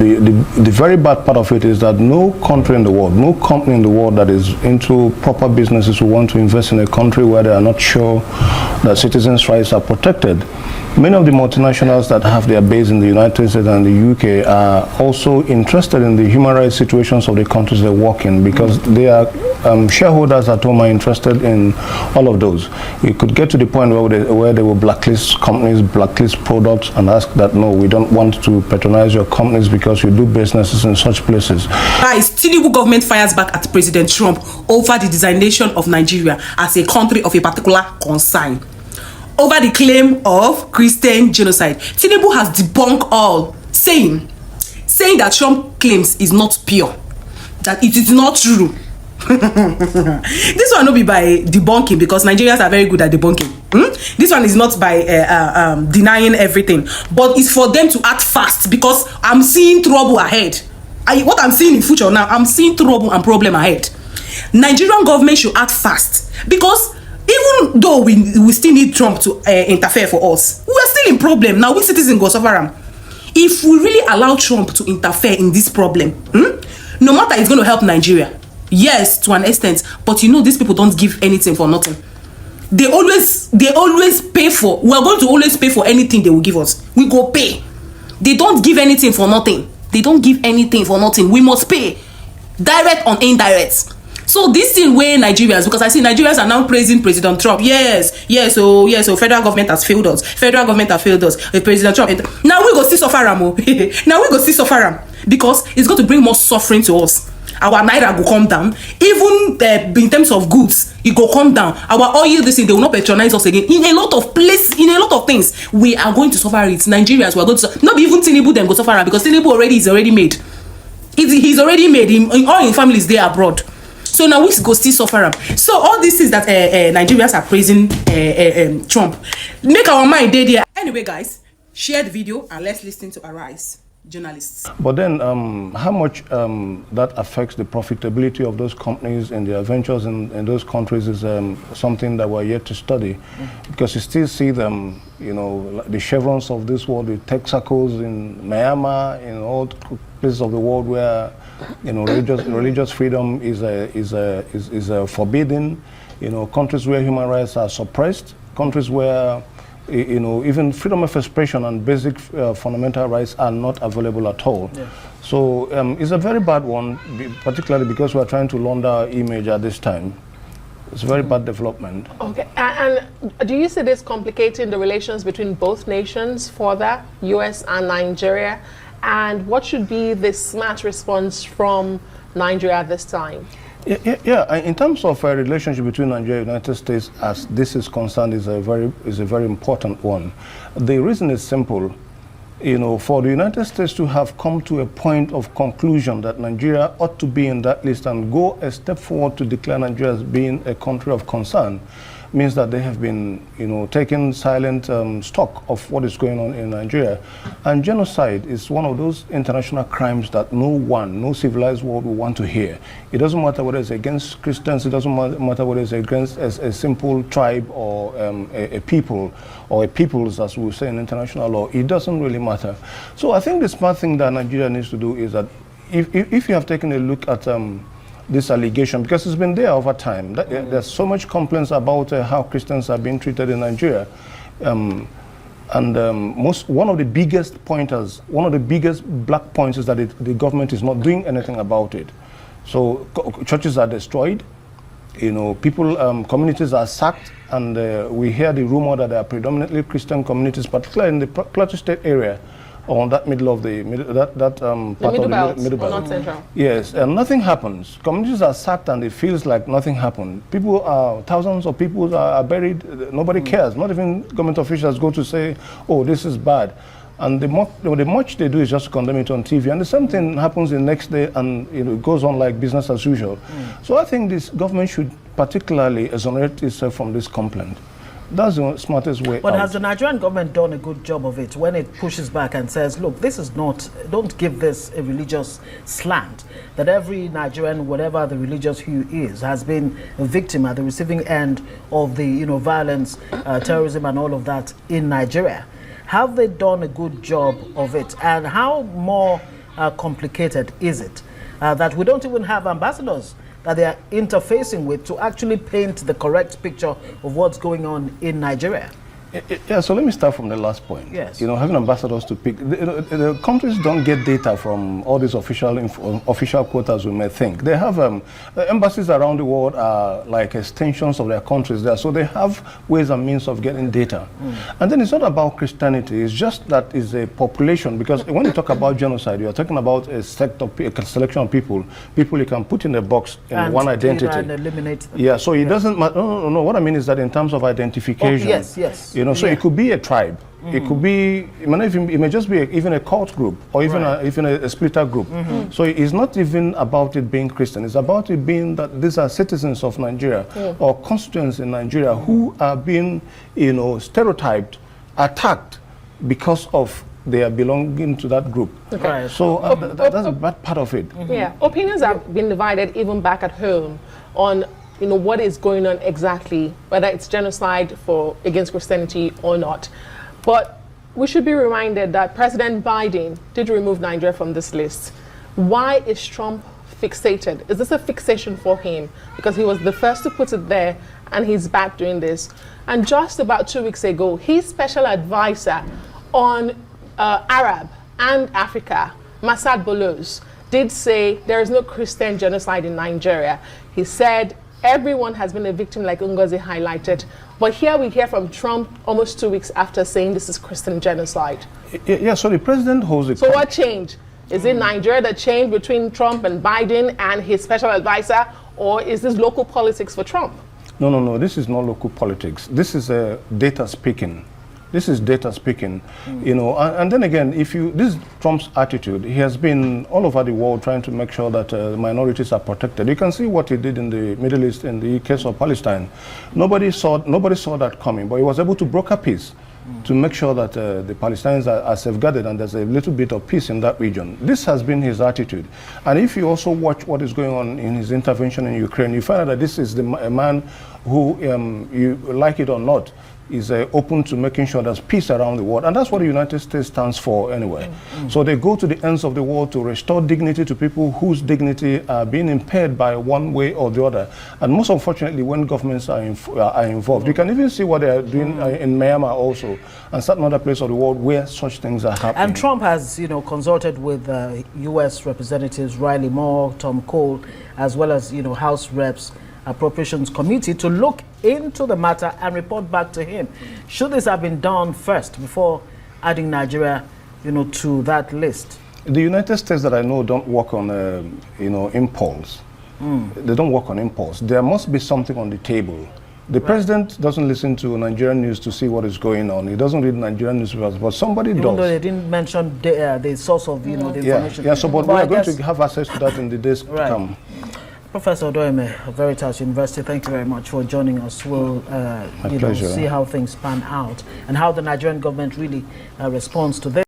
the very bad part of it is that no country in the world, no company in the world that is into proper businesses who want to invest in a country where they are not sure that citizens' rights are protected. Many of the multinationals that have their base in the United States and the UK are also interested in the human rights situations of the countries they work in, because they are shareholders at home are interested in all of those. It could get to the point where they will blacklist companies, blacklist products, and ask that, no, we don't want to patronize your companies because you do businesses in such places. Guys, Tinubu government fires back at President Trump over the designation of Nigeria as a country of a particular concern. Over the claim of Christian genocide, Tinubu has debunked all, saying that Trump claims is not pure, that it is not true. This one not be by debunking, because Nigerians are very good at debunking. This one is not by denying everything, but it's for them to act fast, because I'm seeing trouble ahead. What I'm seeing in future now, I'm seeing trouble and problem ahead. Nigerian government should act fast, because even though we still need Trump to interfere for us, we are still in problem. Now we citizens go suffer am. If we really allow Trump to interfere in this problem, no matter it's going to help Nigeria, yes, to an extent, but you know these people don't give anything for nothing. They always pay for. We are going to always pay for anything they will give us. We go pay. They don't give anything for nothing. They don't give anything for nothing. We must pay, direct or indirect. So this thing where Nigerians, because I see Nigerians are now praising President Trump. So federal government has failed us. Federal government has failed us. President Trump. Now we go see suffer am. Now we go see suffer am, because it's going to bring more suffering to us. Our naira go come down. Even in terms of goods, it go come down. Our oil, this thing, they will not patronize us again. In a lot of places, in a lot of things, we are going to suffer it. Nigerians, we are going to not even Tinubu them go suffer it, because Tinubu is already made. He's already made. All in families there abroad. So now we go still suffer. So all this is that Nigerians are praising Trump. Make our mind dead there. Anyway, guys, share the video and let's listen to Arise journalists. But then how much that affects the profitability of those companies and their ventures in those countries is something that we're yet to study. Because you still see them, you know, like the chevrons of this world, the Texacos in Myanmar, in all places of the world where, you know, religious freedom is forbidden. You know, countries where human rights are suppressed, countries where, you know, even freedom of expression and basic fundamental rights are not available at all. Yeah. So it's a very bad one, particularly because we're trying to launder our image at this time. It's a very bad development. Okay, and do you see this complicating the relations between both nations further, US and Nigeria? And what should be the smart response from Nigeria at this time? Yeah. In terms of a relationship between Nigeria and the United States, as this is concerned, is a very important one. The reason is simple. You know, for the United States to have come to a point of conclusion that Nigeria ought to be in that list and go a step forward to declare Nigeria as being a country of concern, means that they have been, you know, taking silent stock of what is going on in Nigeria. And genocide is one of those international crimes that no civilized world will want to hear. It doesn't matter whether it's against Christians, it doesn't matter whether it's against a simple tribe or a people, or a peoples, as we say in international law. It doesn't really matter. So I think the smart thing that Nigeria needs to do is that if you have taken a look at this allegation, because it's been there over time. There's so much complaints about how Christians are being treated in Nigeria. One of the biggest pointers, one of the biggest black points is that the government is not doing anything about it. So churches are destroyed, you know, people, communities are sacked, and we hear the rumor that there are predominantly Christian communities, particularly in the Plateau State area, on that middle of the part of the middle belt. Not central. Yes, and nothing happens. Communities are sacked and it feels like nothing happened. Thousands of people are buried. Nobody cares. Not even government officials go to say, oh, this is bad. And the much they do is just condemn it on TV. And the same thing happens the next day, and it goes on like business as usual. So I think this government should particularly exonerate itself from this complaint. That's the smartest way. But has the Nigerian government done a good job of it when it pushes back and says, look, this is not, don't give this a religious slant, that every Nigerian, whatever the religious hue is, has been a victim at the receiving end of the, you know, violence, terrorism and all of that in Nigeria. Have they done a good job of it? And how more complicated is it that we don't even have ambassadors that they are interfacing with to actually paint the correct picture of what's going on in Nigeria? Yeah, so let me start from the last point. Yes. You know, having ambassadors to pick, the countries don't get data from all these official quotas we may think. They have embassies around the world are like extensions of their countries there, so they have ways and means of getting data. And then it's not about Christianity, it's just that it's a population, because when you talk about genocide, you're talking about a selection of people you can put in a box in And one identity. and eliminate them. Yeah, so it doesn't matter. No. What I mean is that in terms of identification. Oh, yes. You know, so it could be a tribe. It could be, it may just be even a cult group, or even a splitter group. So it's not even about it being Christian. It's about it being that these are citizens of Nigeria or constituents in Nigeria who are being, you know, stereotyped, attacked because of their belonging to that group. Right. So that's a bad part of it. Yeah, opinions have been divided even back at home on what is going on exactly, whether it's genocide against Christianity or not. But we should be reminded that President Biden did remove Nigeria from this list. Why is Trump fixated? Is this a fixation for him? Because he was the first to put it there and he's back doing this. And just about 2 weeks ago, his special advisor on Arab and Africa, Masad Boulos, did say there is no Christian genocide in Nigeria. He said everyone has been a victim, like Ngozi highlighted. But here we hear from Trump almost 2 weeks after saying this is Christian genocide. Yeah, so the president holds it. So what changed? Is it Nigeria that changed between Trump and Biden and his special advisor, or is this local politics for Trump? No. This is not local politics. This is data speaking. This is data speaking, you know, and then again, this is Trump's attitude. He has been all over the world trying to make sure that minorities are protected. You can see what he did in the Middle East in the case of Palestine. Nobody saw that coming, but he was able to broker peace to make sure that the Palestinians are safeguarded and there's a little bit of peace in that region. This has been his attitude. And if you also watch what is going on in his intervention in Ukraine, you find out that this is a man who, you like it or not, is open to making sure there's peace around the world. And that's what the United States stands for anyway. So they go to the ends of the world to restore dignity to people whose dignity are being impaired by one way or the other. And most unfortunately, when governments are involved, you can even see what they are doing in Myanmar also, and certain other places of the world where such things are happening. And Trump has, consulted with U.S. Representatives Riley Moore, Tom Cole, as well as, House Reps Appropriations Committee to look into the matter and report back to him. Should this have been done first before adding Nigeria, to that list? The United States that I know don't work on, impulse. They don't work on impulse. There must be something on the table. The president doesn't listen to Nigerian news to see what is going on. He doesn't read Nigerian newspapers, but somebody does. Even though they didn't mention the source of, the information. Yeah, so but we are going to have access to that in the days to come. Professor Odoyeme of Veritas University, thank you very much for joining us. We'll see how things pan out and how the Nigerian government really responds to this.